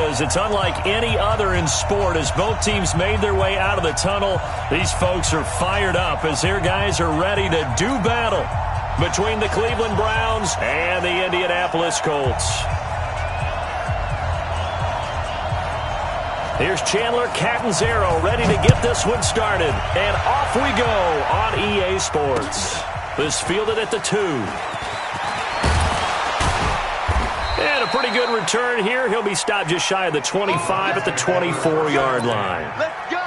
because it's unlike any other in sport. As both teams made their way out of the tunnel, these folks are fired up as their guys are ready to do battle between the Cleveland Browns and the Indianapolis Colts. Here's Chandler Catanzaro ready to get this one started. And off we go on EA Sports. This fielded at the 2. And a pretty good return here. He'll be stopped just shy of the 25 at the 24-yard line. Let's go.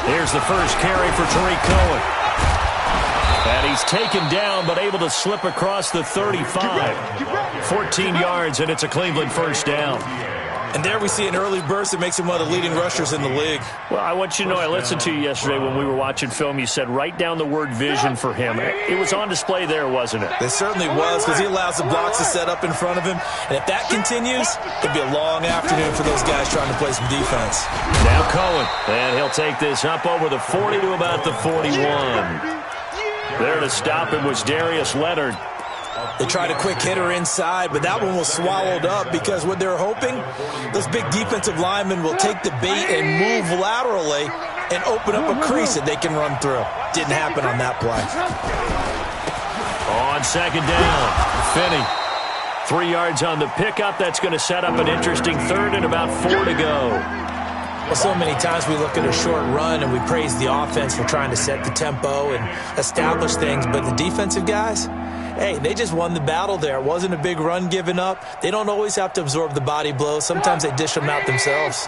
Here's the first carry for Tariq Cohen. And he's taken down but able to slip across the 35. 14 yards, and it's a Cleveland first down. And there we see an early burst that makes him one of the leading rushers in the league. Well, I want you to know, I listened to you yesterday when we were watching film. You said write down the word vision for him. It was on display there, wasn't it? It certainly was, because he allows the blocks to set up in front of him. And if that continues, it'll be a long afternoon for those guys trying to play some defense. Now Cohen, and he'll take this up over the 40 to about the 41. There to stop him was Darius Leonard. They tried a quick hitter inside, but that one was swallowed up because what they're hoping, those big defensive linemen will take the bait and move laterally and open up a crease that they can run through. Didn't happen on that play. On second down, Finney. 3 yards on the pickup. That's going to set up an interesting third and about 4 to go. Well, so many times we look at a short run and we praise the offense for trying to set the tempo and establish things, but the defensive guys, hey, they just won the battle there. It wasn't a big run given up. They don't always have to absorb the body blows. Sometimes they dish them out themselves.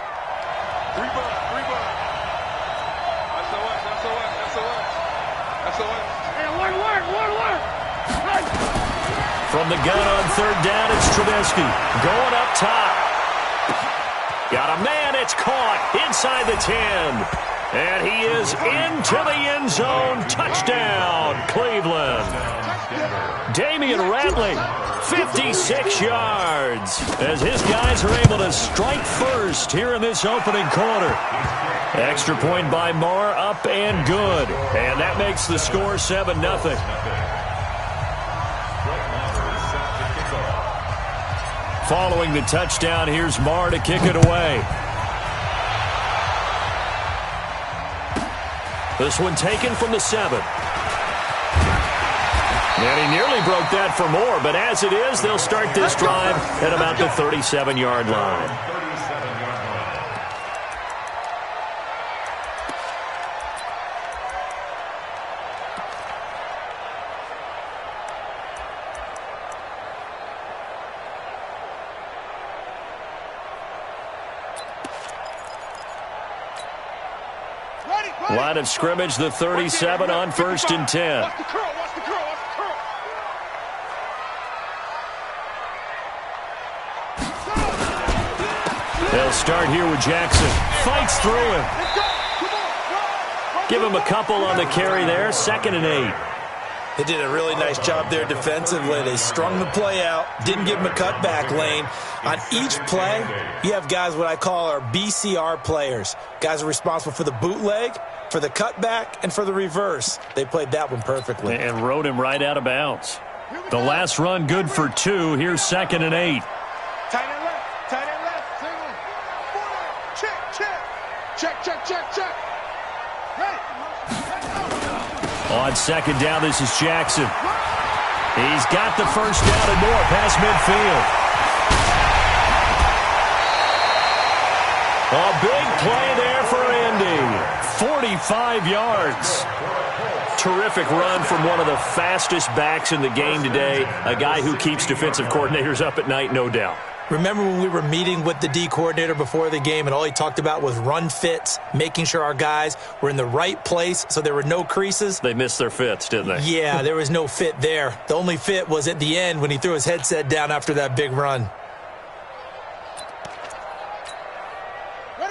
From the gun on third down, it's Trubisky going up top. Got a man, it's caught inside the 10. And he is into the end zone. Touchdown, Cleveland. Damian Ratley, 56 yards, as his guys are able to strike first here in this opening quarter. Extra point by Marr, up and good. And that makes the score 7-0. Following the touchdown, here's Marr to kick it away. This one taken from the 7. And he nearly broke that for more, but as it is, they'll start this drive at about the 37-yard line. Line of scrimmage, the 37 on 1st and 10. They'll start here with Jackson. Fights through him. Give him a couple on the carry there. 2nd and 8. They did a really nice job there defensively. They strung the play out, didn't give him a cutback lane. On each play, you have guys what I call our BCR players. Guys are responsible for the bootleg, for the cutback, and for the reverse. They played that one perfectly. And rode him right out of bounds. The last run good for 2. Here's 2nd and 8. Tight end left, single. Check. Ready. On 2nd down, this is Jackson. He's got the first down and more past midfield. A big play there for Indy. 45 yards. Terrific run from one of the fastest backs in the game today. A guy who keeps defensive coordinators up at night, no doubt. Remember when we were meeting with the D coordinator before the game and all he talked about was run fits, making sure our guys were in the right place so there were no creases? They missed their fits, didn't they? Yeah, there was no fit there. The only fit was at the end when he threw his headset down after that big run.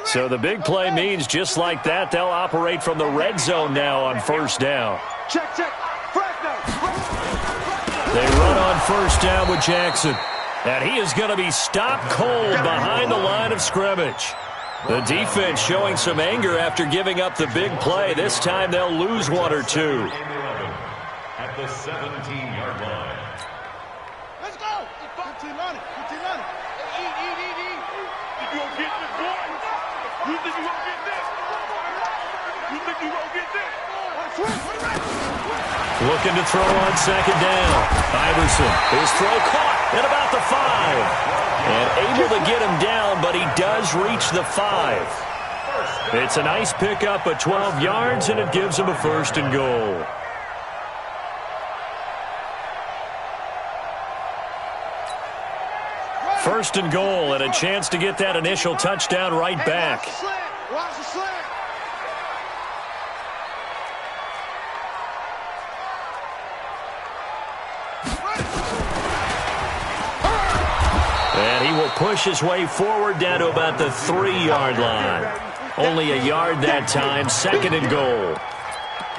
So the big play means just like that, they'll operate from the red zone now on 1st down. Check. They run on 1st down with Jackson. And he is going to be stopped cold behind the line of scrimmage. The defense showing some anger after giving up the big play. This time they'll lose one or two. At the 17-yard line. Let's go. 15 on it. 15 on it. Eat. You gonna get this, boy? You think you gonna get this? You think you gonna get this? Looking to throw on second down. Iverson, his throw caught at about the 5. And able to get him down, but he does reach the 5. It's a nice pickup of 12 yards, and it gives him a 1st and goal. First and goal, and a chance to get that initial touchdown right back. Watch the slant. And he will push his way forward down to about the 3-yard line. Only a yard that time, 2nd and goal.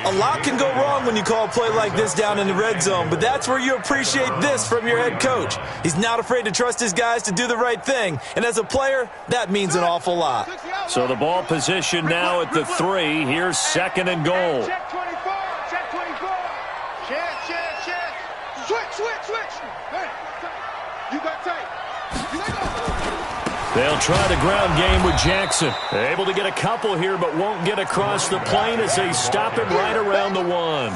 A lot can go wrong when you call a play like this down in the red zone, but that's where you appreciate this from your head coach. He's not afraid to trust his guys to do the right thing, and as a player, that means an awful lot. So the ball position now at the 3. Here's 2nd and goal. Check 24. Check 24. Check. Switch. Hey, you got tight. You let go. They'll try the ground game with Jackson. Able to get a couple here, but won't get across the plane as they stop him right around the 1.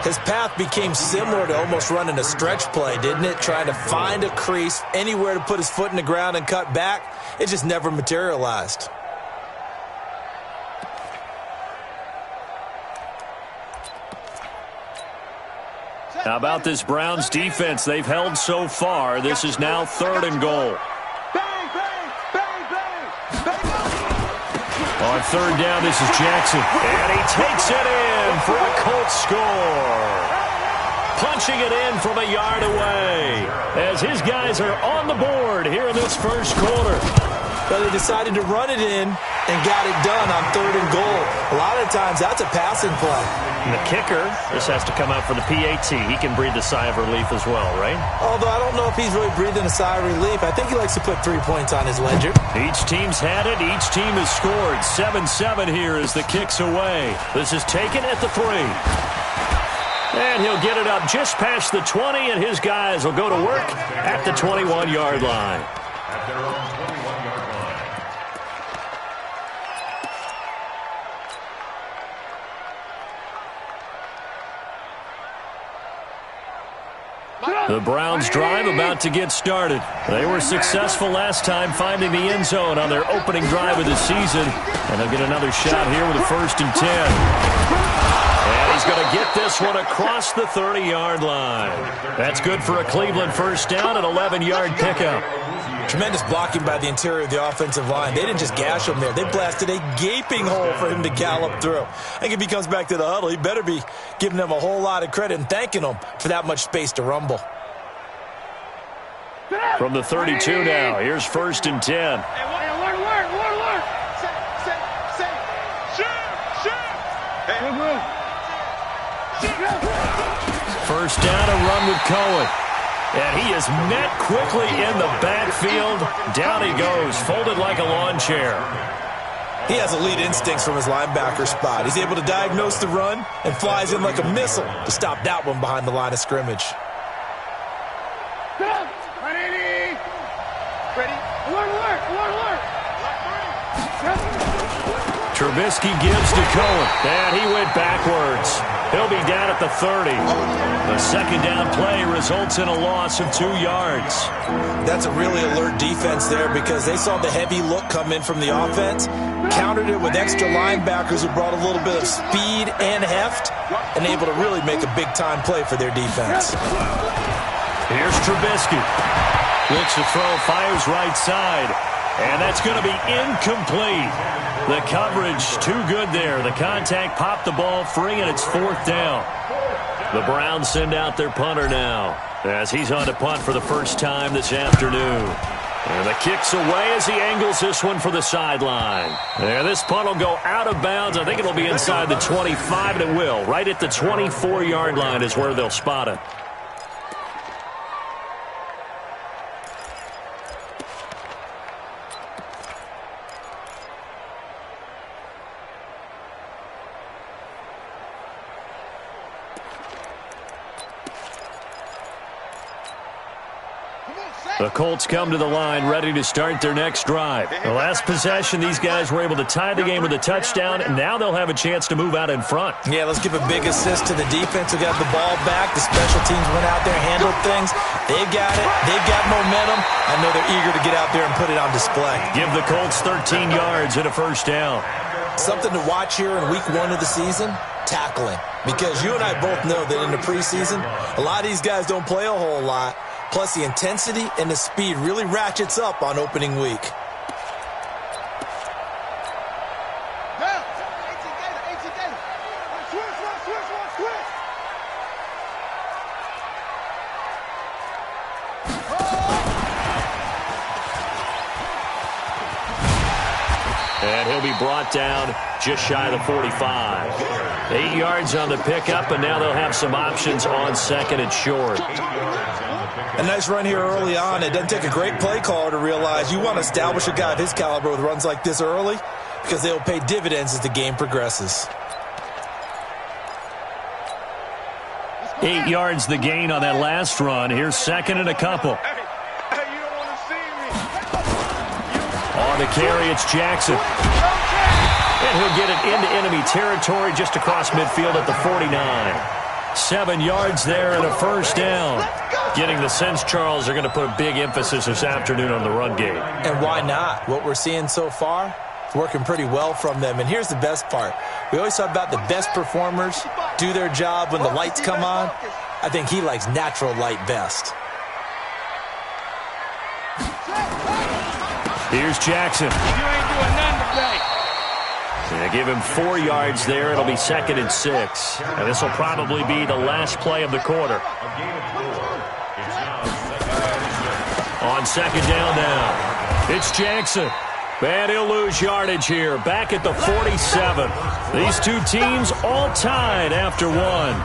His path became similar to almost running a stretch play, didn't it? Trying to find a crease, anywhere to put his foot in the ground and cut back. It just never materialized. How about this Browns defense they've held so far? This is now 3rd and goal. On 3rd down, this is Jackson. And he takes it in for a Colts score. Punching it in from a yard away as his guys are on the board here in this 1st quarter. But they decided to run it in and got it done on 3rd and goal. A lot of times, that's a passing play. And the kicker, this has to come out for the PAT. He can breathe a sigh of relief as well, right? Although I don't know if he's really breathing a sigh of relief. I think he likes to put 3 points on his ledger. Each team's had it. Each team has scored. 7-7 here as the kick's away. This is taken at the 3. And he'll get it up just past the 20, and his guys will go to work at the 21-yard line. At their own 21-yard line. The Browns drive about to get started. They were successful last time finding the end zone on their opening drive of the season. And they'll get another shot here with a 1st and 10. And he's going to get this one across the 30-yard line. That's good for a Cleveland 1st down, an 11-yard pickup. Tremendous blocking by the interior of the offensive line. They didn't just gash him there. They blasted a gaping hole for him to gallop through. I think if he comes back to the huddle, he better be giving them a whole lot of credit and thanking them for that much space to rumble. From the 32 now, here's 1st and 10. Work. First down, a run with Cohen. And he is met quickly in the backfield. Down he goes, folded like a lawn chair. He has elite instincts from his linebacker spot. He's able to diagnose the run and flies in like a missile to stop that one behind the line of scrimmage. Ready? Alert. Trubisky gives to Cohen, and he went backwards. He'll be down at the 30. The 2nd down play results in a loss of 2 yards. That's a really alert defense there because they saw the heavy look come in from the offense, countered it with extra linebackers who brought a little bit of speed and heft, and able to really make a big-time play for their defense. Here's Trubisky. Looks to throw, fires right side. And that's going to be incomplete. The coverage too good there. The contact popped the ball free, and it's 4th down. The Browns send out their punter now as he's on to punt for the first time this afternoon. And the kick's away as he angles this one for the sideline. And this punt will go out of bounds. I think it'll be inside the 25, and it will. Right at the 24-yard line is where they'll spot it. The Colts come to the line ready to start their next drive. The last possession, these guys were able to tie the game with a touchdown, and now they'll have a chance to move out in front. Yeah, let's give a big assist to the defense who got the ball back. The special teams went out there and handled things. They've got it. They've got momentum. I know they're eager to get out there and put it on display. Give the Colts 13 yards and a first down. Something to watch here in week 1 of the season, tackling. Because you and I both know that in the preseason, a lot of these guys don't play a whole lot. Plus, the intensity and the speed really ratchets up on opening week. And he'll be brought down just shy of the 45. 8 yards on the pickup, and now they'll have some options on second and short. A nice run here early on. It doesn't take a great play caller to realize you want to establish a guy of his caliber with runs like this early because they'll pay dividends as the game progresses. 8 yards the gain on that last run. Here's second and a couple. On the carry, it's Jackson. And he'll get it into enemy territory just across midfield at the 49. 7 yards there and a first down. Getting the sense, Charles, they're going to put a big emphasis this afternoon on the run game. And why not? What we're seeing so far, it's working pretty well from them. And here's the best part. We always talk about the best performers do their job when the lights come on. I think he likes natural light best. Here's Jackson. You ain't doing nothing today. They give him 4 yards there. It'll be second and 6. And this will probably be the last play of the quarter. On second down now, it's Jackson. And he'll lose yardage here, back at the 47. These two teams all tied after one.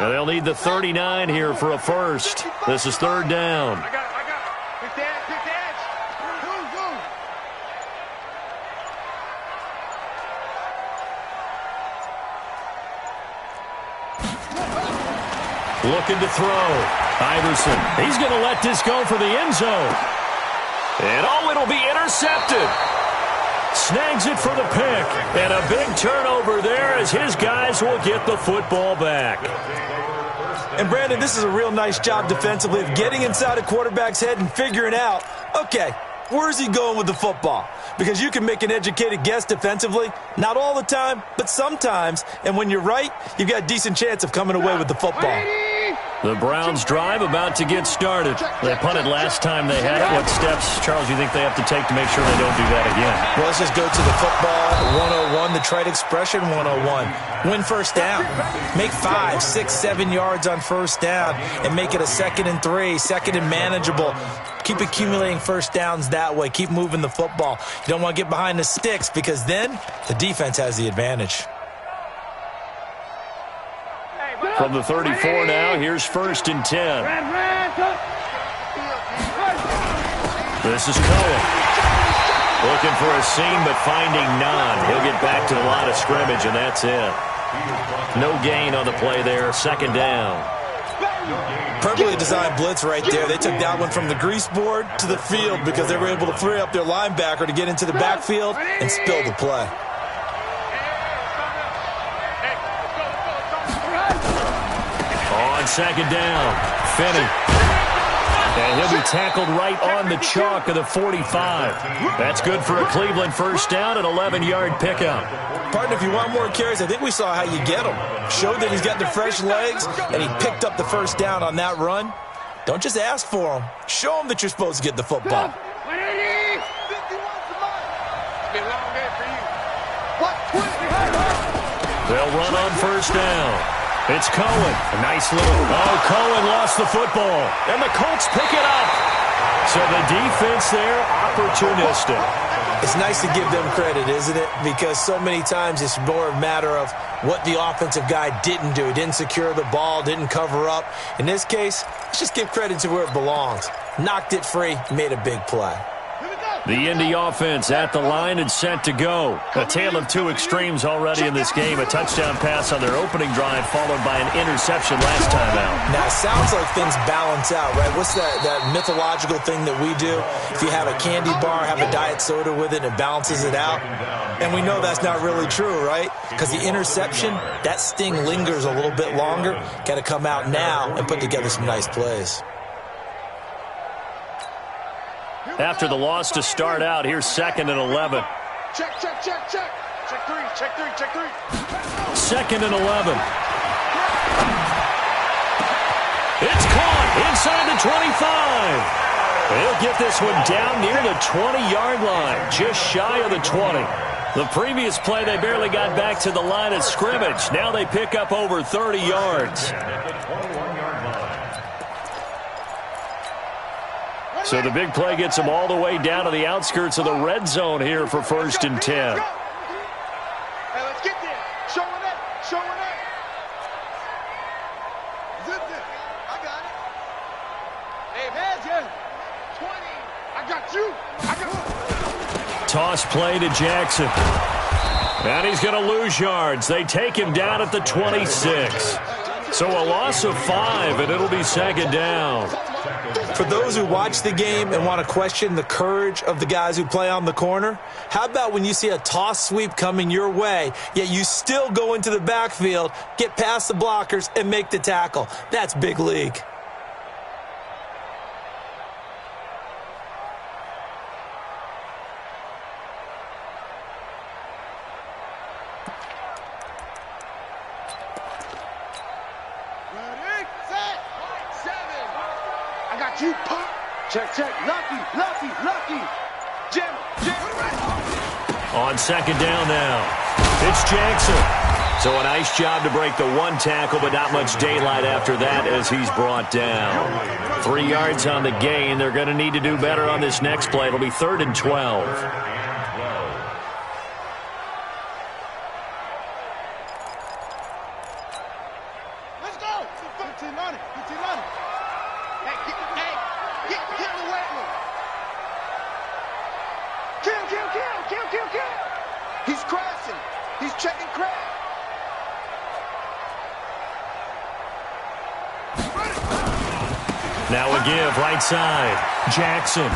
And they'll need the 39 here for a first. This is third down. I got it. Pick the edge. Go. Looking to throw. Iverson. He's going to let this go for the end zone. And it'll be intercepted. Snags it for the pick. And a big turnover there as his guys will get the football back. And, Brandon, this is a real nice job defensively of getting inside a quarterback's head and figuring out, okay, where's he going with the football? Because you can make an educated guess defensively, not all the time, but sometimes. And when you're right, you've got a decent chance of coming away with the football. The Browns' drive about to get started. They punted last time they had it. What steps, Charles, do you think they have to take to make sure they don't do that again? Well, let's just go to the football 101, the trite expression 101. Win first down. Make 5, 6, 7 yards on first down and make it a 2nd and 3, second and manageable. Keep accumulating first downs that way. Keep moving the football. You don't want to get behind the sticks because then the defense has the advantage. From the 34 now, here's first and 10. This is Cohen. Looking for a seam, but finding none. He'll get back to the line of scrimmage, and that's it. No gain on the play there. Second down. Perfectly designed blitz right there. They took that one from the grease board to the field because they were able to free up their linebacker to get into the backfield and spill the play. On second down, Finney. And he'll be tackled right on the chalk of the 45. That's good for a Cleveland first down, an 11-yard pickup. Partner, if you want more carries, I think we saw how you get them. Showed that he's got the fresh legs, and he picked up the first down on that run. Don't just ask for him. Show him that you're supposed to get the football. They'll run on first down. It's Cohen. A nice little... Oh, Cohen lost the football. And the Colts pick it up. So the defense there, opportunistic. It's nice to give them credit, isn't it? Because so many times it's more a matter of what the offensive guy didn't do. He didn't secure the ball, didn't cover up. In this case, let's just give credit to where it belongs. Knocked it free, made a big play. The Indy offense at the line and set to go. A tale of two extremes already in this game. A touchdown pass on their opening drive followed by an interception last time out. Now, it sounds like things balance out, right? What's that mythological thing that we do? If you have a candy bar, have a diet soda with it, and it balances it out. And we know that's not really true, right? Because the interception, that sting lingers a little bit longer. Got to come out now and put together some nice plays. After the loss to start out, here's 2nd and 11. Check, check, check, check. Check three, check three, check three. 2nd and 11. It's caught inside the 25. They'll get this one down near the 20-yard line, just shy of the 20. The previous play, they barely got back to the line of scrimmage. Now they pick up over 30 yards. So the big play gets them all the way down to the outskirts of the red zone here for 1st and 10. Hey, let's get there. Showing up, showing up. Zip it. I got it. Hey, man, 20. I got you. I got you. Toss play to Jackson. And he's going to lose yards. They take him down at the 26. So a loss of 5, and it'll be 2nd down. For those who watch the game and want to question the courage of the guys who play on the corner, how about when you see a toss sweep coming your way, yet you still go into the backfield, get past the blockers, and make the tackle? That's big league. You pop. Check, check. Lucky, lucky, lucky. Jim, Jim. On 2nd down now. It's Jackson. So a nice job to break the one tackle, but not much daylight after that as he's brought down. 3 yards on the gain. They're going to need to do better on this next play. It'll be 3rd and 12. He's crashing. He's checking crash. Now a give right side. Jackson.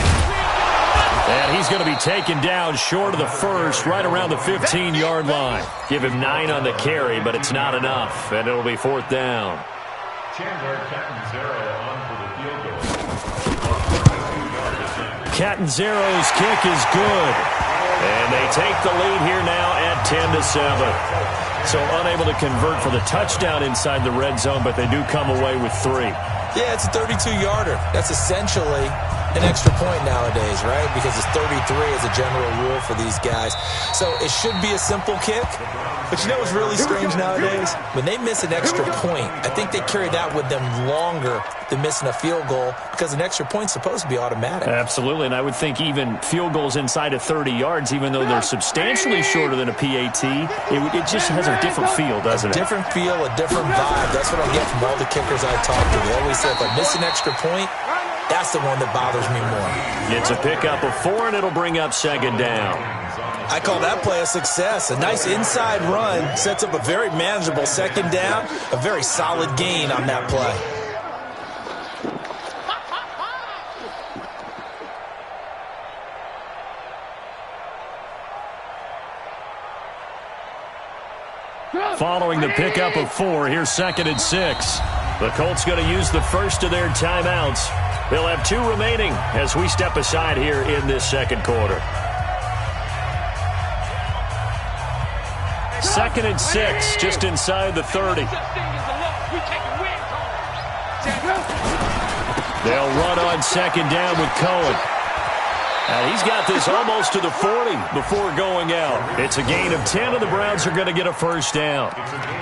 And he's going to be taken down short of the first, right around the 15-yard line. Give him 9 on the carry, but it's not enough, and it'll be 4th down. Catanzaro's kick is good. And they take the lead here now at 10-7. So unable to convert for the touchdown inside the red zone, but they do come away with 3. Yeah, it's a 32-yarder. That's essentially an extra point nowadays, right? Because it's 33 as a general rule for these guys. So it should be a simple kick. But you know what's really strange nowadays? When they miss an extra point, I think they carry that with them longer than missing a field goal because an extra point's supposed to be automatic. Absolutely, and I would think even field goals inside of 30 yards, even though they're substantially shorter than a PAT, it just has a different feel, doesn't it? A different feel, a different vibe. That's what I get from all the kickers I talk to. They always say if I miss an extra point, that's the one that bothers me more. It's a pickup of 4, and it'll bring up 2nd down. I call that play a success. A nice inside run sets up a very manageable 2nd down, a very solid gain on that play. Following the pickup of 4, here's 2nd and 6. The Colts going to use the first of their timeouts. They'll have 2 remaining as we step aside here in this 2nd quarter. 2nd and 6, just inside the 30. They'll run on 2nd down with Cohen. And he's got this almost to the 40 before going out. It's a gain of 10, and the Browns are going to get a first down.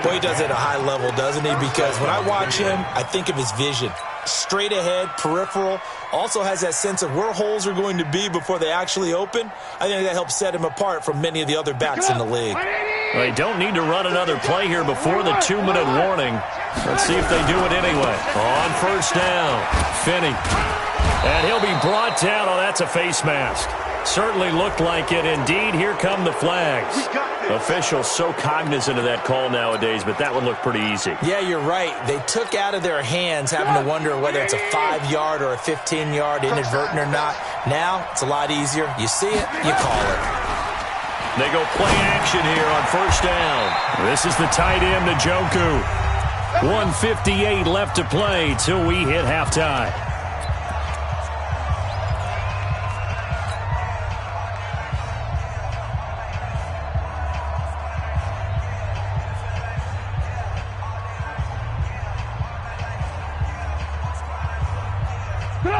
Boy, he does it at a high level, doesn't he? Because when I watch him, I think of his vision. Straight ahead, peripheral, also has that sense of where holes are going to be before they actually open. I think that helps set him apart from many of the other backs in the league. They don't need to run another play here before the 2-minute warning. Let's see if they do it anyway. On first down, Finney. And he'll be brought down. Oh, that's a face mask. Certainly looked like it. Indeed, here come the flags. Officials so cognizant of that call nowadays, but that would look pretty easy. Yeah, you're right. They took out of their hands having to wonder whether it's a 5-yard or a 15-yard, inadvertent or not. Now, it's a lot easier. You see it, you call it. They go play action here on first down. This is the tight end, Njoku. 1:58 left to play till we hit halftime.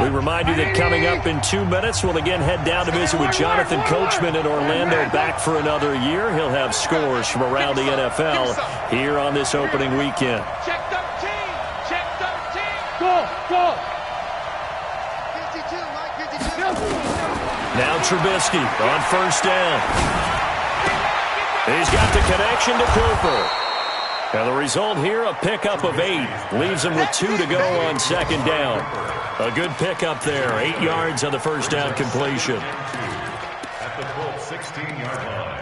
We remind you that coming up in 2 minutes, we'll again head down to visit with Jonathan Coachman in Orlando, back for another year. He'll have scores from around the NFL here on this opening weekend. Check 13. Check 13. Go. 52, Mike, 52. Now Trubisky on first down. He's got the connection to Cooper. And the result here, a pickup of 8. Leaves him with 2 to go on second down. A good pickup there. 8 yards on the first down completion. At the Colts 16-yard line.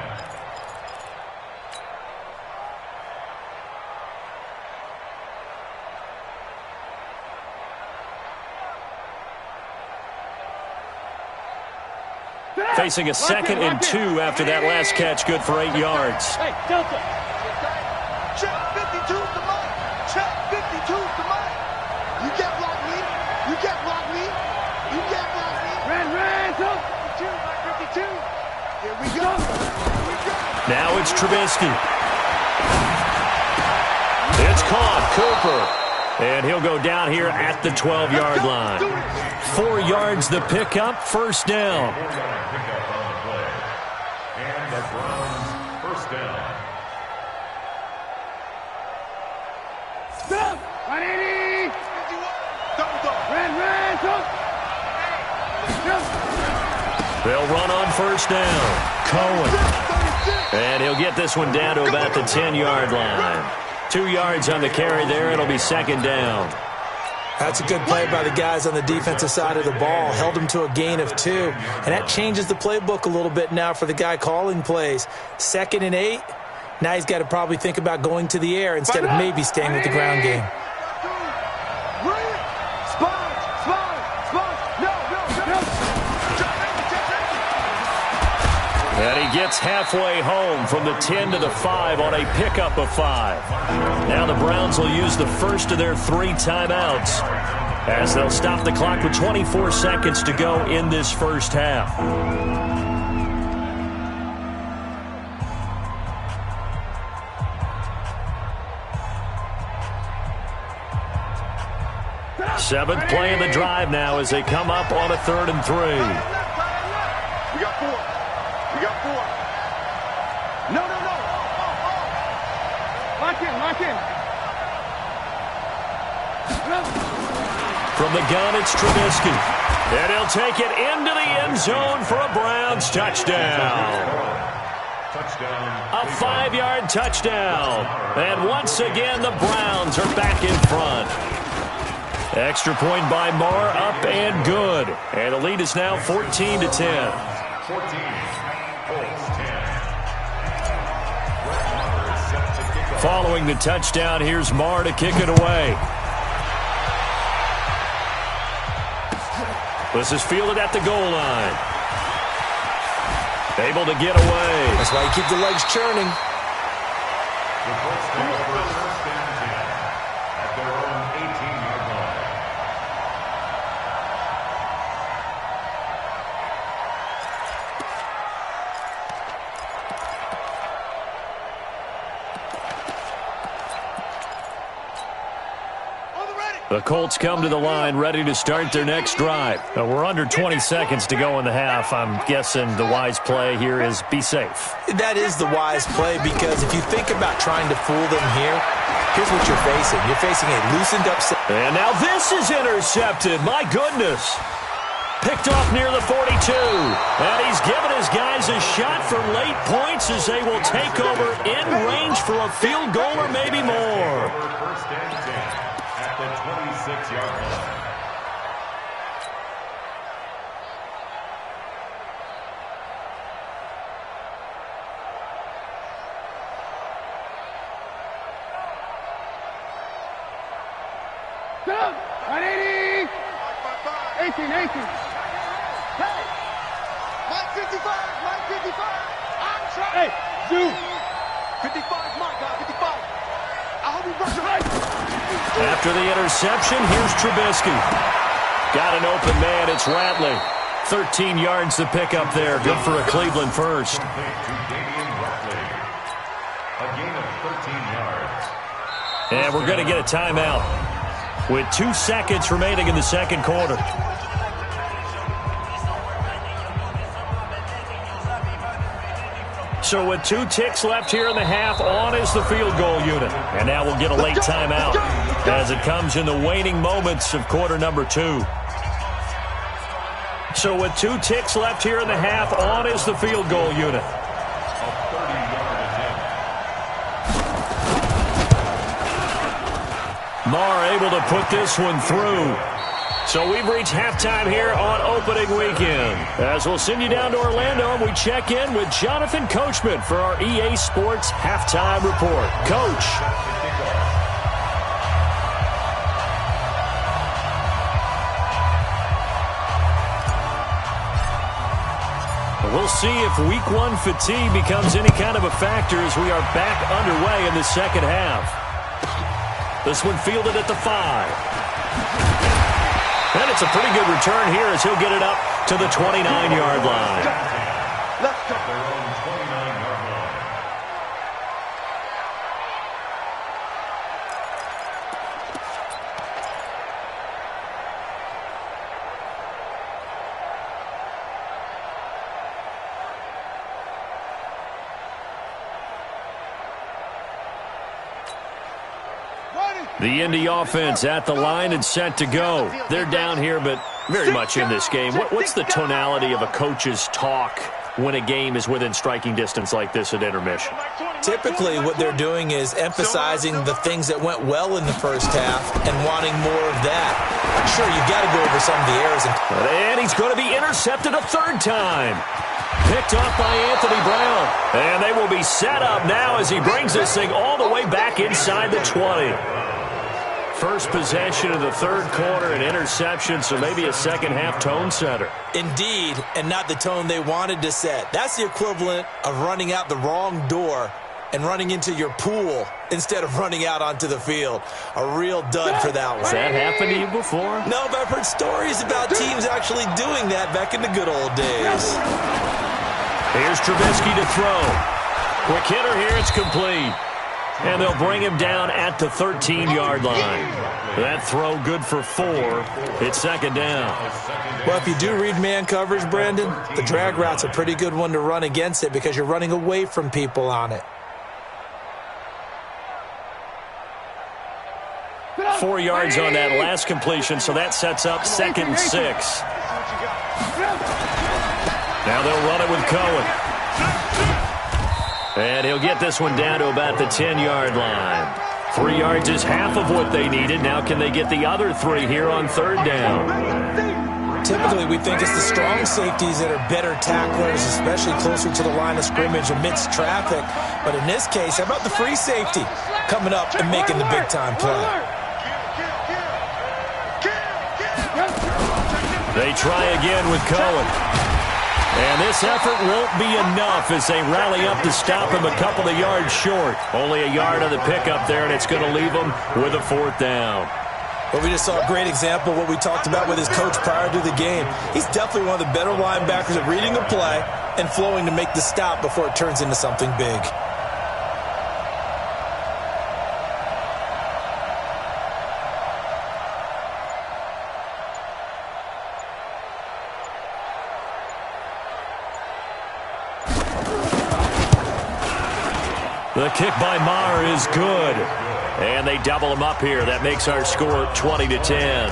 Facing a 2nd and 2 after that last catch. Good for 8 yards. Hey, Delta. Check 52 to Mike. Check 52 to Mike. You get block lead. You get block lead. You get block lead. Ran, go. 52, Mike, 52. Here we go. Here we go. Now it's Trubisky. It's caught. Cooper. And he'll go down here at the 12-yard line. 4 yards the pickup. First down. Pickup on the play. And the Browns first down. Stop. 180. Ran, go. They'll run on first down. Cohen. And he'll get this one down to about the 10-yard line. 2 yards on the carry there. It'll be second down. That's a good play by the guys on the defensive side of the ball. Held him to a gain of 2. And that changes the playbook a little bit now for the guy calling plays. 2nd and 8. Now he's got to probably think about going to the air instead of maybe staying with the ground game. And he gets halfway home from the 10 to the 5 on a pickup of 5. Now the Browns will use the first of their 3 timeouts as they'll stop the clock with 24 seconds to go in this first half. Seventh play of the drive now as they come up on a 3rd and 3. We got 4. We got 4. No. Lock in. From the gun, it's Trubisky. And he'll take it into the end zone for a Browns touchdown. A 5-yard touchdown. And once again, the Browns are back in front. Extra point by Marr, up and good. And the lead is now 14-10. 14. Colts 10. Following the touchdown, here's Marr to kick it away. This is fielded at the goal line. Able to get away. That's why you keep the legs churning. The Colts take over first and 10 at their own 18-yard line. The Colts come to the line ready to start their next drive. We're under 20 seconds to go in the half. I'm guessing the wise play here is be safe. That is the wise play, because if you think about trying to fool them here, here's what you're facing. You're facing a loosened up set. And now this is intercepted. My goodness. Picked off near the 42. And he's given his guys a shot for late points as they will take over in range for a field goal or maybe more. First and 10 at the 26-yard line. Get up! 180! 18. Hey! Mike 55! Mike 55! I'm trying! Hey! Zoom! 55, Mike, 55! I hope you brush your right! After the interception, here's Trubisky. Got an open man, it's Ratley. 13 yards to pick up there. Good for a Cleveland first. A gain of 13 yards. And we're going to get a timeout with 2 seconds remaining in the second quarter. So with 2 ticks left here in the half, on is the field goal unit. And now we'll get a late timeout as it comes in the waning moments of quarter number 2. So with 2 ticks left here in the half, on is the field goal unit. Marr able to put this one through. So we've reached halftime here on opening weekend. As we'll send you down to Orlando, and we check in with Jonathan Coachman for our EA Sports Halftime Report. Coach. We'll see if week 1 fatigue becomes any kind of a factor as we are back underway in the second half. This one fielded at the 5. And it's a pretty good return here as he'll get it up to the 29-yard line. Let's go. Their own 29-yard line. The Indy offense at the line and set to go. They're down here, but very much in this game. What's the tonality of a coach's talk when a game is within striking distance like this at intermission? Typically, what they're doing is emphasizing the things that went well in the first half and wanting more of that. Sure, you've got to go over some of the errors. And he's going to be intercepted a 3rd time. Picked off by Anthony Brown. And they will be set up now as he brings this thing all the way back inside the 20. First possession of the 3rd quarter, an interception, so maybe a second-half tone setter. Indeed, and not the tone they wanted to set. That's the equivalent of running out the wrong door and running into your pool instead of running out onto the field. A real dud for that one. Has that happened to you before? No, but I've heard stories about teams actually doing that back in the good old days. Here's Trubisky to throw. Quick hitter here, it's complete. And they'll bring him down at the 13-yard line. That throw good for 4. It's second down. Well, if you do read man coverage, Brandon, the drag route's a pretty good one to run against it because you're running away from people on it. 4 yards on that last completion, so that sets up 2nd and 6. Now they'll run it with Cohen. And he'll get this one down to about the 10-yard line. 3 yards is half of what they needed. Now can they get the other 3 here on 3rd down? Typically, we think it's the strong safeties that are better tacklers, especially closer to the line of scrimmage amidst traffic. But in this case, how about the free safety coming up and making the big-time play? They try again with Cohen. And this effort won't be enough as they rally up to stop him a couple of yards short. Only a yard on the pickup there, and it's going to leave him with a 4th down. Well, we just saw a great example of what we talked about with his coach prior to the game. He's definitely one of the better linebackers at reading a play and flowing to make the stop before it turns into something big. The kick by Maher is good. And they double him up here. That makes our score 20-10.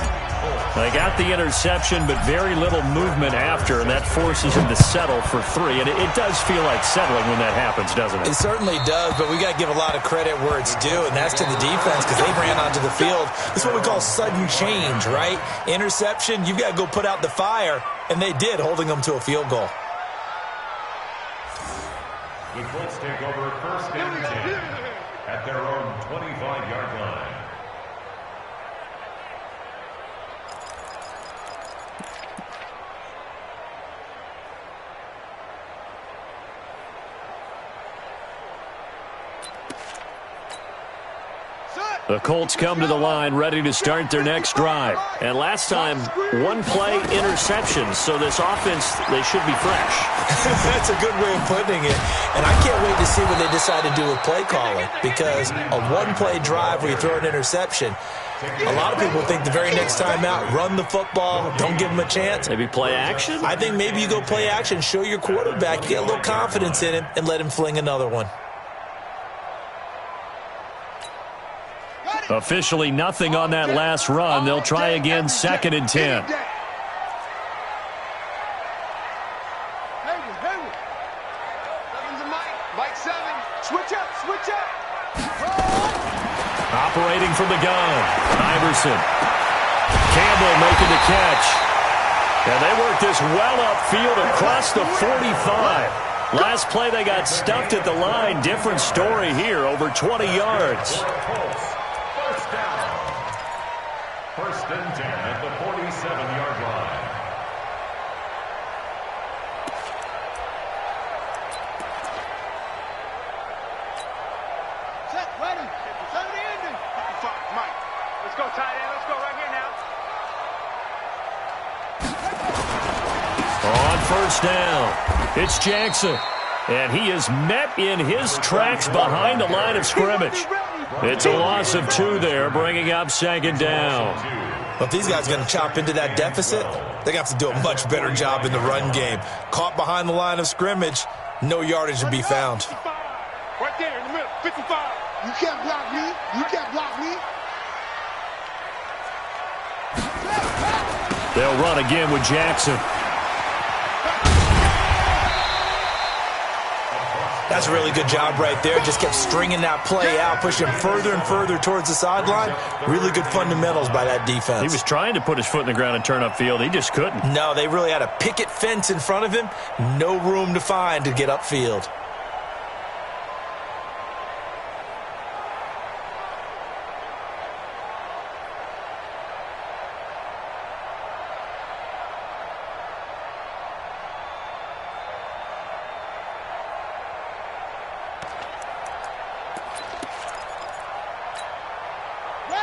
They got the interception, but very little movement after, and that forces him to settle for 3. And it does feel like settling when that happens, doesn't it? It certainly does, but we got to give a lot of credit where it's due, and that's to the defense because they ran onto the field. This is what we call sudden change, right? Interception, you've got to go put out the fire, and they did, holding them to a field goal. The Colts take over first and 10 at their own 25-yard line. The Colts come to the line ready to start their next drive. And last time, one-play interception, so this offense, they should be fresh. That's a good way of putting it. And I can't wait to see what they decide to do with play calling, because a one-play drive where you throw an interception, a lot of people think the very next time out, run the football, don't give them a chance. Maybe play action? I think maybe you go play action, show your quarterback, you get a little confidence in him, and let him fling another one. Officially nothing on that last run. They'll try again, 2nd and 10. Operating from the gun, Iverson. Campbell making the catch. And they work this well upfield across the 45. Last play they got stuffed at the line. Different story here, over 20 yards. First and 10 at the 47-yard line. Set, ready. 7 ending. Mike, let's go tight end. Let's go right here now. On first down, it's Jackson. And he is met in his tracks behind the line of scrimmage. It's a loss of 2 there, bringing up 2nd down. Well, if these guys are going to chop into that deficit, they're going to have to do a much better job in the run game. Caught behind the line of scrimmage, no yardage to be found. Right there in the middle, 55. You can't block me. You can't block me. They'll run again with Jackson. That's a really good job right there. Just kept stringing that play out, pushing further and further towards the sideline. Really good fundamentals by that defense. He was trying to put his foot in the ground and turn upfield. He just couldn't. No, they really had a picket fence in front of him. No room to find to get upfield.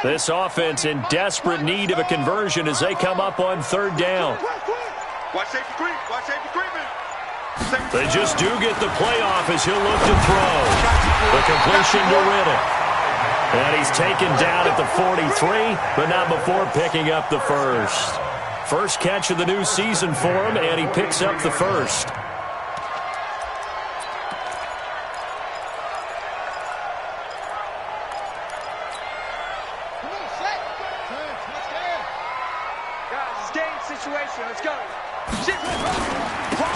This offense in desperate need of a conversion as they come up on 3rd down. Watch safety creep. Watch safety creeping. They just do get the playoff as he'll look to throw. The completion to Riddle. And he's taken down at the 43, but not before picking up the first. First catch of the new season for him, and he picks up the first.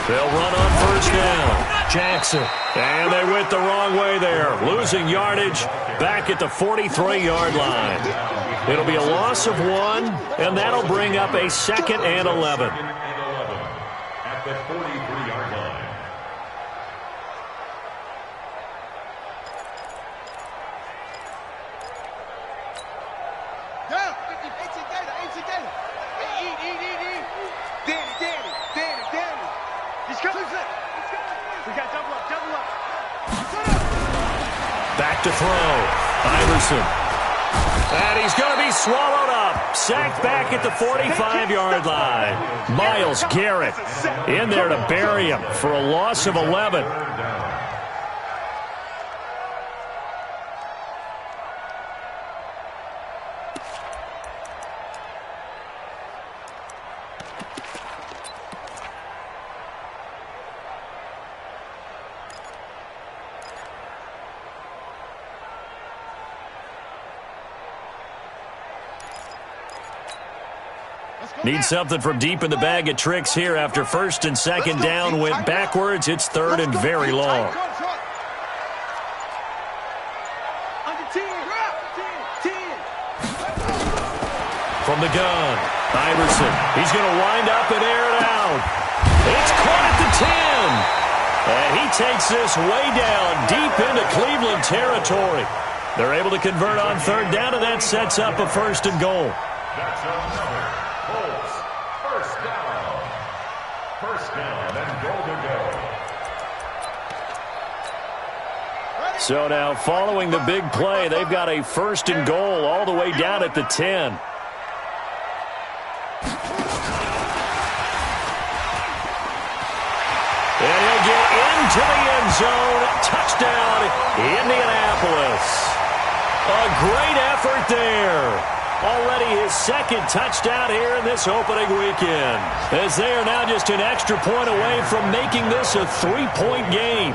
They'll run on first down. Jackson. And they went the wrong way there. Losing yardage back at the 43-yard line. It'll be a loss of 1, and that'll bring up a 2nd and 11. At the 43-yard line. Back to throw. Iverson. And he's going to be swallowed up. Sacked back at the 45-yard line. Myles Garrett in there to bury him for a loss of 11. Need something from deep in the bag of tricks here after first and second down went backwards. It's third and very long. From the gun, Iverson. He's going to wind up and air it out. It's caught at the 10. And he takes this way down deep into Cleveland territory. They're able to convert on third down, and that sets up a first and goal. That's another Colts first down. First down and goal to go. So now following the big play, they've got a first and goal all the way down at the 10. And he'll get into the end zone. Touchdown, Indianapolis. A great effort there. Already his second touchdown here in this opening weekend, as they are now just an extra point away from making this a 3-point game.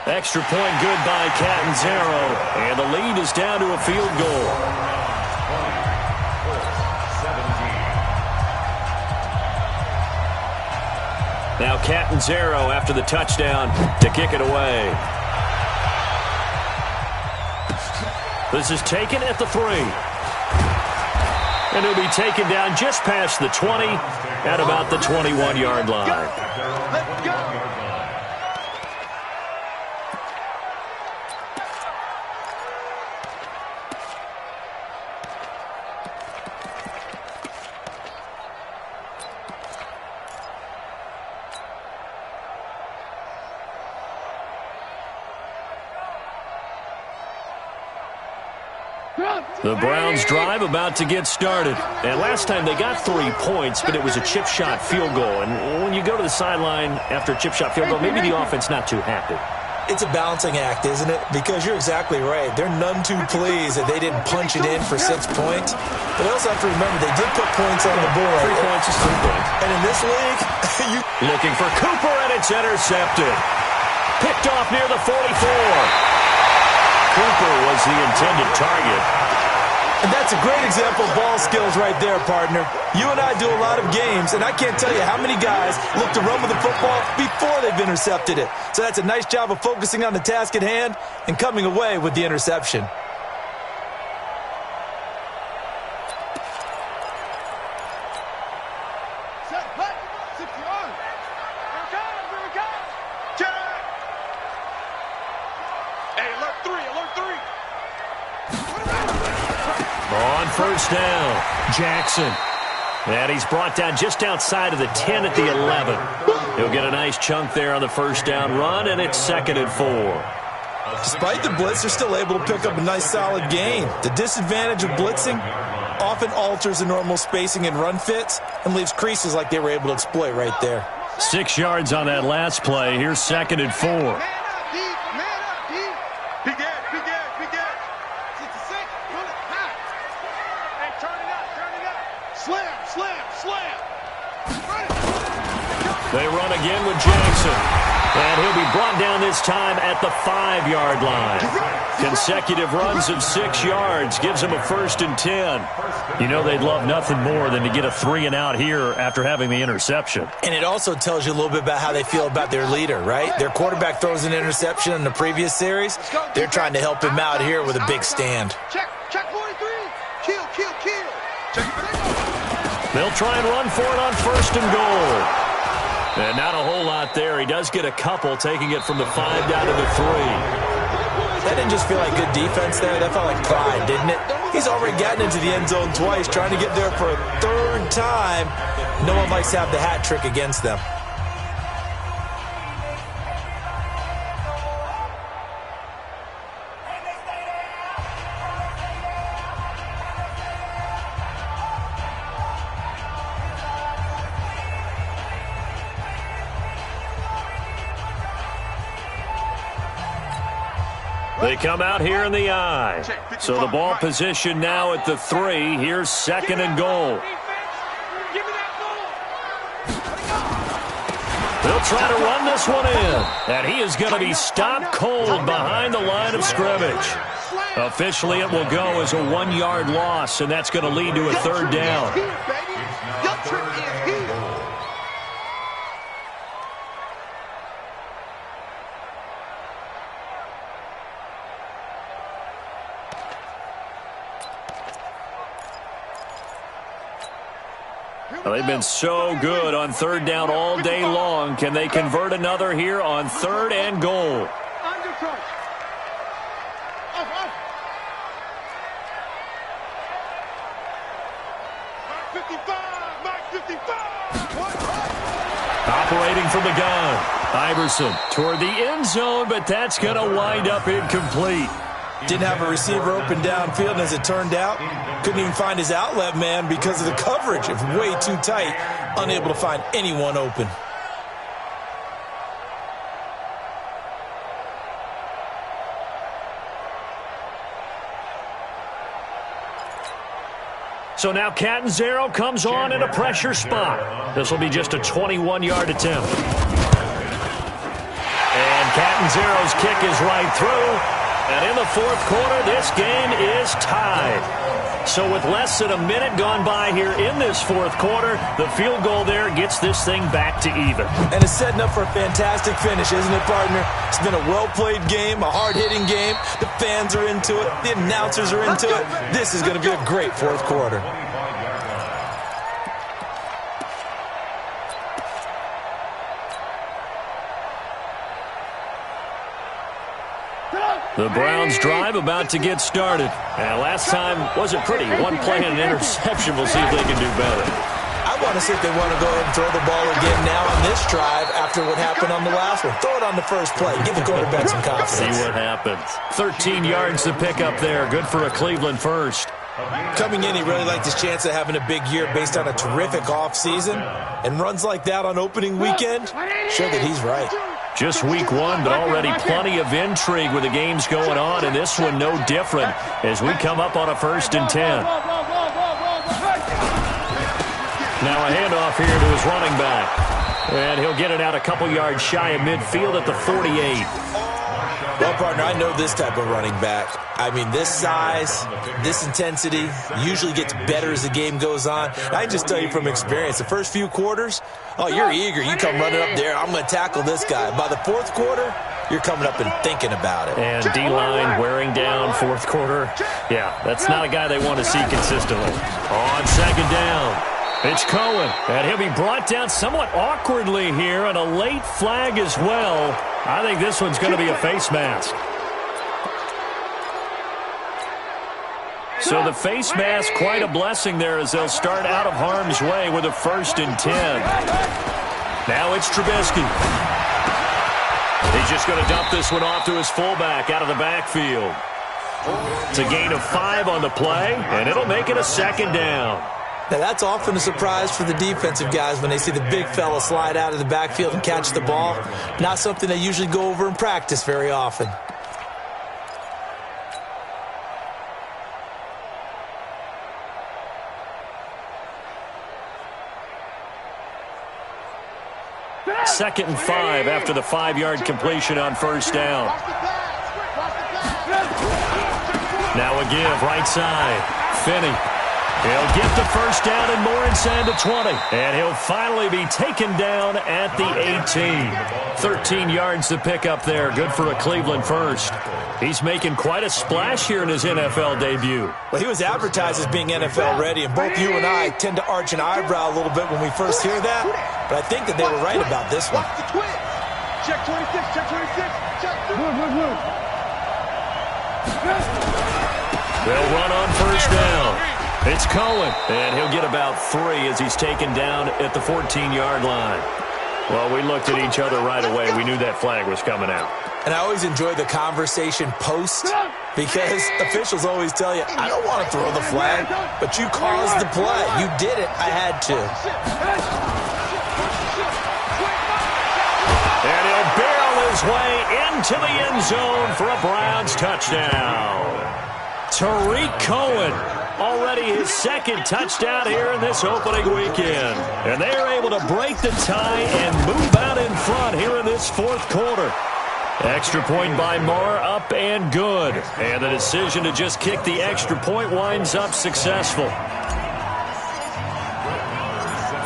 Extra point good by Catanzaro, and the lead is down to a field goal. 20, 17. Now Catanzaro after the touchdown to kick it away. This is taken at the 3. And it'll be taken down just past the 20 at about the 21-yard line. Let's go. The Browns drive about to get started. And last time they got 3 points, but it was a chip shot field goal. And when you go to the sideline after a chip shot field goal, maybe the offense not too happy. It's a balancing act, isn't it? Because you're exactly right. They're none too pleased that they didn't punch it in for 6 points. But also have to remember they did put points on the board. 3 points is 3 points. And in this league, looking for Cooper, and it's intercepted. Picked off near the 44. Cooper was the intended target. And that's a great example of ball skills right there, partner. You and I do a lot of games, and I can't tell you how many guys look to run with the football before they've intercepted it. So that's a nice job of focusing on the task at hand and coming away with the interception. On first down, Jackson. And he's brought down just outside of the 10 at the 11. He'll get a nice chunk there on the first down run, and it's 2nd and 4. Despite the blitz, they're still able to pick up a nice solid gain. The disadvantage of blitzing often alters the normal spacing and run fits and leaves creases like they were able to exploit right there. 6 yards on that last play. Here's 2nd and 4. They run again with Jackson. And he'll be brought down this time at the 5-yard line. Consecutive runs of 6 yards gives him a 1st and 10. You know they'd love nothing more than to get a 3 and out here after having the interception. And it also tells you a little bit about how they feel about their leader, right? Their quarterback throws an interception in the previous series. They're trying to help him out here with a big stand. Check 43. Kill. They'll try and run for it on 1st and goal. And not a whole lot there. He does get a couple, taking it from the 5 down to the 3. That didn't just feel like good defense there. That felt like pride, didn't it? He's already gotten into the end zone twice, trying to get there for a 3rd time. No one likes to have the hat trick against them. They come out here in the I. So the ball position now at the 3. Here's 2nd and goal. They'll try to run this one in. And he is going to be stopped cold behind the line of scrimmage. Officially, it will go as a 1-yard loss, and that's going to lead to a third down. Your trick is here. Well, they've been so good on third down all day long. Can they convert another here on 3rd and goal? Under crush. Up. 55. Operating from the gun. Iverson toward the end zone, but that's going to wind up incomplete. Didn't have a receiver open downfield, and as it turned out, couldn't even find his outlet man because of the coverage. It was way too tight, unable to find anyone open. So now Catanzaro comes on in a pressure spot. This will be just a 21-yard attempt. And Catanzaro's kick is right through. And in the 4th quarter, this game is tied. So with less than a minute gone by here in this 4th quarter, the field goal there gets this thing back to even. And it's setting up for a fantastic finish, isn't it, partner? It's been a well-played game, a hard-hitting game. The fans are into it. The announcers are into it. This is going to be a great 4th quarter. The Browns drive about to get started. And last time wasn't pretty. One play and an interception. We'll see if they can do better. I want to see if they want to go ahead and throw the ball again now on this drive after what happened on the last one. Throw it on the first play. Give the quarterback some confidence. See what happens. 13 yards to pick up there. Good for a Cleveland first. Coming in, he really liked his chance of having a big year based on a terrific offseason. And runs like that on opening weekend show that he's right. Just week 1, but already plenty of intrigue with the games going on, and this one no different as we come up on a 1st and 10. Now a handoff here to his running back. And he'll get it out a couple yards shy of midfield at the 48. Well, partner, I know this type of running back. I mean, this size, this intensity usually gets better as the game goes on. I can just tell you from experience, the first few quarters, oh, you're eager. You come running up there, I'm going to tackle this guy. By the 4th quarter, you're coming up and thinking about it. And D-line wearing down 4th quarter. Yeah, that's not a guy they want to see consistently. On 2nd down, it's Cohen. And he'll be brought down somewhat awkwardly here, and a late flag as well. I think this one's going to be a face mask. So the face mask, quite a blessing there as they'll start out of harm's way with a 1st and 10. Now it's Trubisky. He's just going to dump this one off to his fullback out of the backfield. It's a gain of 5 on the play, and it'll make it a 2nd down. Now, that's often a surprise for the defensive guys when they see the big fella slide out of the backfield and catch the ball. Not something they usually go over in practice very often. Second and 5 after the 5-yard completion on 1st down. Now a give, right side. Finney. He'll get the 1st down and more inside the 20. And he'll finally be taken down at the 18. 13 yards to pick up there. Good for a Cleveland first. He's making quite a splash here in his NFL debut. Well, he was advertised as being NFL ready, and both you and I tend to arch an eyebrow a little bit when we first hear that. But I think that they were right about this one. Check 26, check 26, check. They'll run on 1st down. It's Cohen, and he'll get about 3 as he's taken down at the 14-yard line. Well, we looked at each other right away. We knew that flag was coming out. And I always enjoy the conversation post because officials always tell you, I don't want to throw the flag, but you caused the play. You did it. I had to. And he'll barrel his way into the end zone for a Browns touchdown. Tariq Cohen. Already his 2nd touchdown here in this opening weekend. And they are able to break the tie and move out in front here in this 4th quarter. Extra point by Marr, up and good. And the decision to just kick the extra point winds up successful.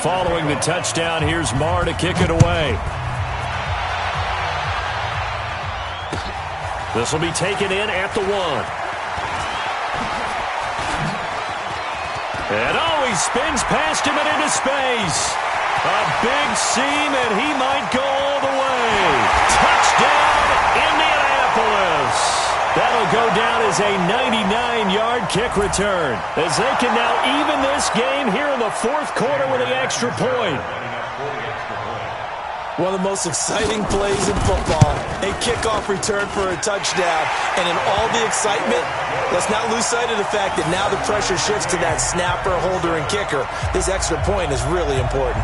Following the touchdown, here's Marr to kick it away. This will be taken in at the 1. And he spins past him and into space. A big seam, and he might go all the way. Touchdown, Indianapolis. That'll go down as a 99-yard kick return, as they can now even this game here in the fourth quarter with the extra point. One of the most exciting plays in football, a kickoff return for a touchdown. And in all the excitement, let's not lose sight of the fact that now the pressure shifts to that snapper, holder, and kicker. This extra point is really important.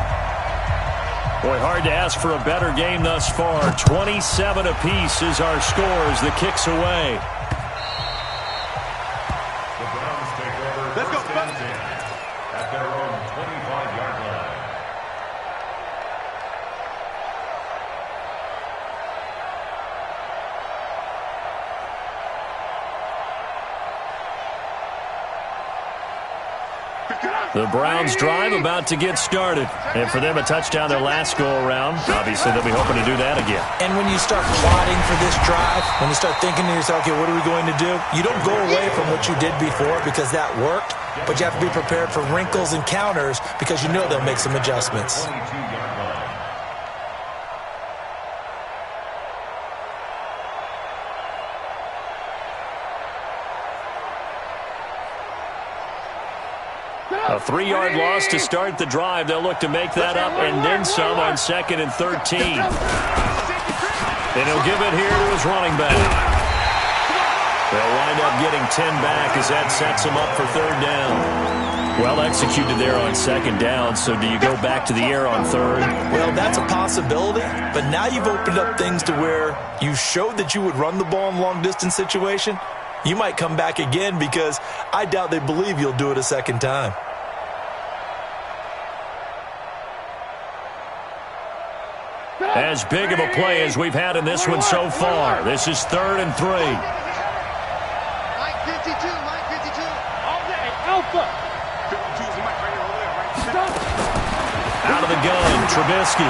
Boy, hard to ask for a better game thus far. 27 apiece is our score as the kick's away. The Browns take over. Let's go. At their own 25-yard line. The Browns drive about to get started. And for them, a touchdown their last go-around. Obviously, they'll be hoping to do that again. And when you start plotting for this drive, when you start thinking to yourself, okay, what are we going to do? You don't go away from what you did before because that worked, but you have to be prepared for wrinkles and counters because you know they'll make some adjustments. 22-yard line. A 3-yard loss to start the drive. They'll look to make that up and then some on 2nd and 13. And he'll give it here to his running back. They'll wind up getting 10 back as that sets him up for 3rd down. Well executed there on 2nd down, so do you go back to the air on 3rd? Well, that's a possibility, but now you've opened up things to where you showed that you would run the ball in a long-distance situation. You might come back again because I doubt they believe you'll do it a 2nd time. As big of a play as we've had in this one so far. This is 3rd and 3. Mike 52, Mike 52. All day, Alpha. 52 is Mike right here, over there, right? Out of the gun, Trubisky.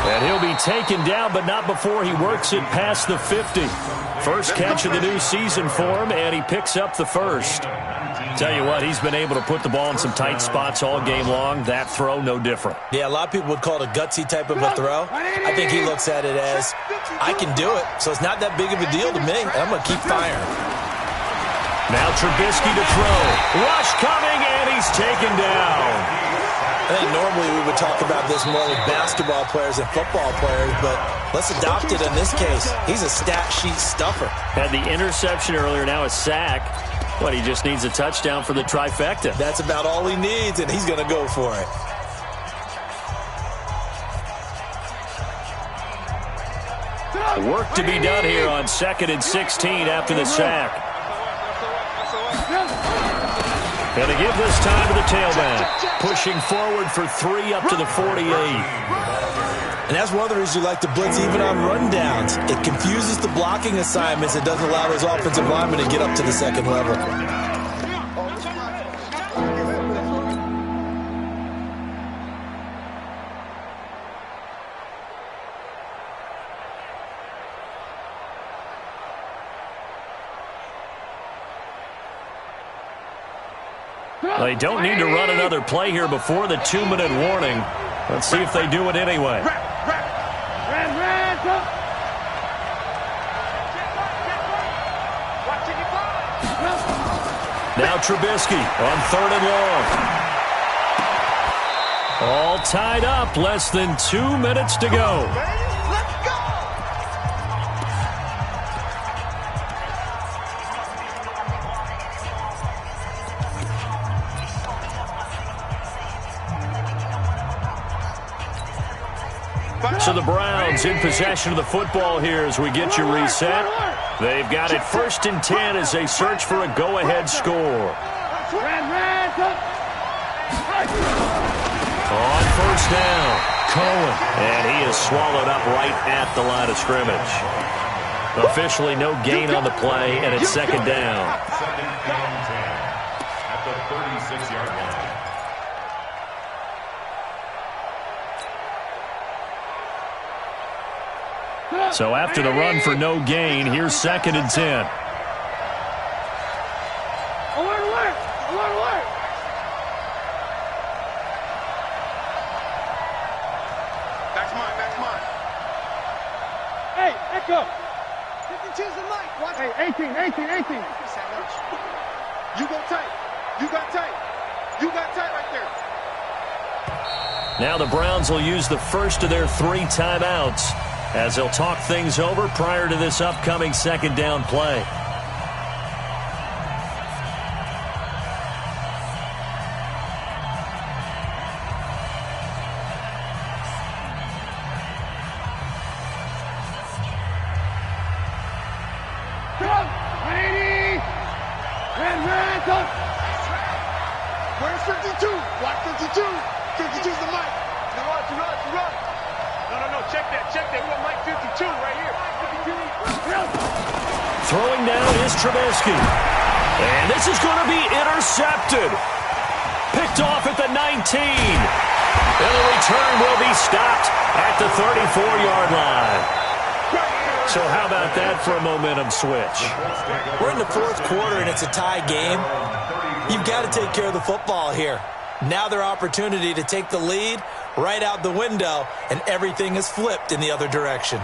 And he'll be taken down, but not before he works it past the 50. First catch of the new season for him, and he picks up the first. Tell you what, he's been able to put the ball in some tight spots all game long. That throw, no different. Yeah, a lot of people would call it a gutsy type of a throw. I think he looks at it as, I can do it, so it's not that big of a deal to me. I'm going to keep firing. Now Trubisky to throw. Rush coming, and he's taken down. I think normally we would talk about this more with basketball players and football players, but let's adopt it in this case. He's a stat sheet stuffer. Had the interception earlier, now a sack. But he just needs a touchdown for the trifecta. That's about all he needs, and he's going to go for it. Work to be done here on 2nd and 16 after the sack. Going to give this time to the tailback. Pushing forward for 3 up to the 48. And that's one of the reasons you like to blitz even on rundowns. It confuses the blocking assignments. It doesn't allow those offensive linemen to get up to the 2nd level. They don't need to run another play here before the 2-minute warning. Let's see if they do it anyway. Now Trubisky on 3rd and long. All tied up, less than 2 minutes to go. So the Browns in possession of the football here as we get you reset. They've got it 1st and 10 as they search for a go-ahead score. On 1st down, Cohen. And he is swallowed up right at the line of scrimmage. Officially no gain on the play, and it's second down. Second and 10 at the 36-yard line. So after the run for no gain, here's second and 10. That's mine. Hey, Echo. 52's the mic. Watch. Hey, 18. You go tight. You got tight right there. Now the Browns will use the first of their 3 timeouts as they'll talk things over prior to this upcoming second down play. Where's 52? Watch 52. 52's the mic. You run. No. Check that. We got Mike 52 right here. 52. Throwing down is Trubisky. And this is going to be intercepted. Picked off at the 19. And the return will be stopped at the 34-yard line. So how about that for a momentum switch? We're in the fourth quarter, and it's a tie game. You've got to take care of the football here. Now their opportunity to take the lead right out the window, and everything is flipped in the other direction.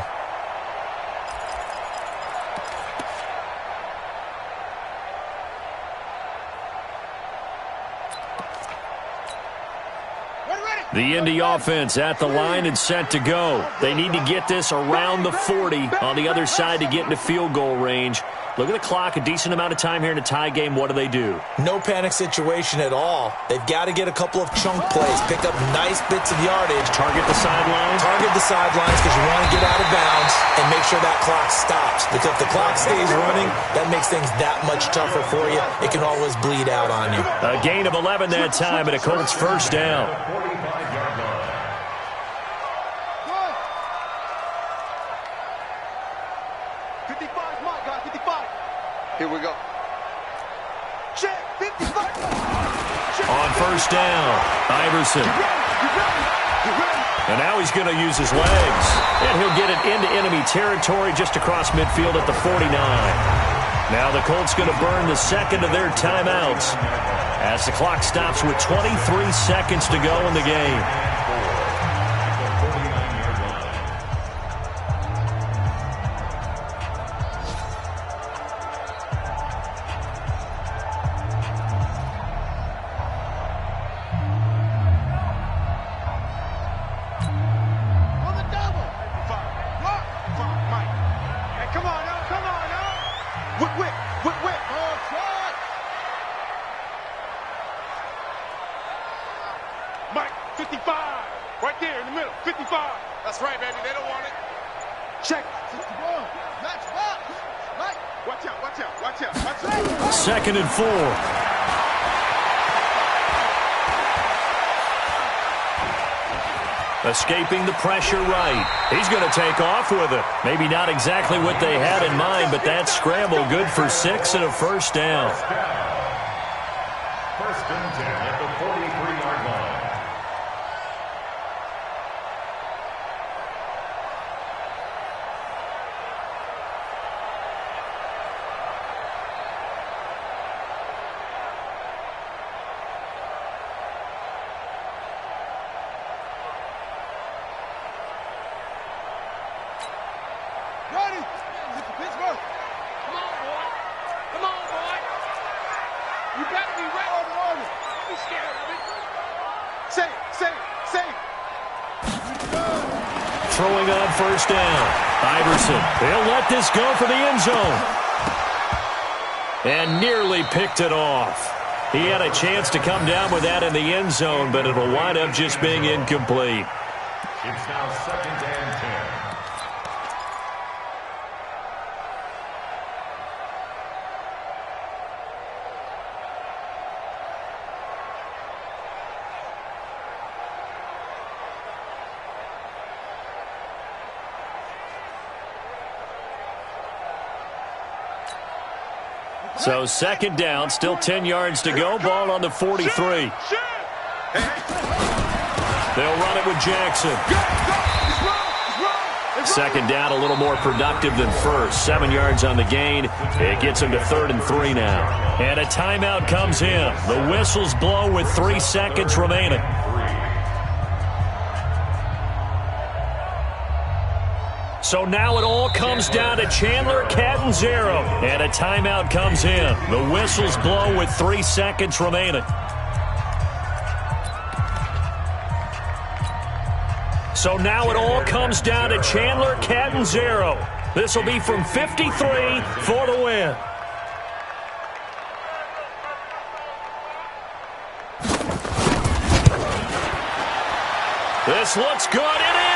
The Indy offense at the line and set to go. They need to get this around the 40 on the other side to get into field goal range. Look at the clock, a decent amount of time here in a tie game. What do? No panic situation at all. They've got to get a couple of chunk plays, pick up nice bits of yardage. Target the sidelines? Target the sidelines because you want to get out of bounds and make sure that clock stops. Because if the clock stays running, that makes things that much tougher for you. It can always bleed out on you. A gain of 11 that time and a Colts first down. 45-yard line. Here we go. Check, 55. Check. On first down, Iverson. And now he's going to use his legs. And he'll get it into enemy territory just across midfield at the 49. Now the Colts going to burn the second of their timeouts as the clock stops with 23 seconds to go in the game. Mike, 55. Right there in the middle. 55. That's right, baby. They don't want it. Check. 61. Match box. Mike. Watch out, watch out, watch out, watch out. Second and 4. Escaping the pressure right. He's going to take off with it. Maybe not exactly what they had in mind, but that scramble good for 6 and a first down. First and 10 at the 43-yard line. Ready? Pittsburgh. Come on, boy. Come on, boy. You got to be ready. Don't be scared of it. Say it, say it, say it. Throwing on first down. Iverson. They'll let this go for the end zone. And nearly picked it off. He had a chance to come down with that in the end zone, but it'll wind up just being incomplete. It's now second and 10. So second down, still 10 yards to go. Ball on the 43. They'll run it with Jackson. Second down, a little more productive than first. 7 yards on the gain. It gets him to 3rd and 3 now. And a timeout comes in. The whistles blow with 3 seconds remaining. So now it all comes down to Chandler Catanzaro. And a timeout comes in. The whistles blow with 3 seconds remaining. So now it all comes down to Chandler Catanzaro. This will be from 53 for the win. This looks good. It is.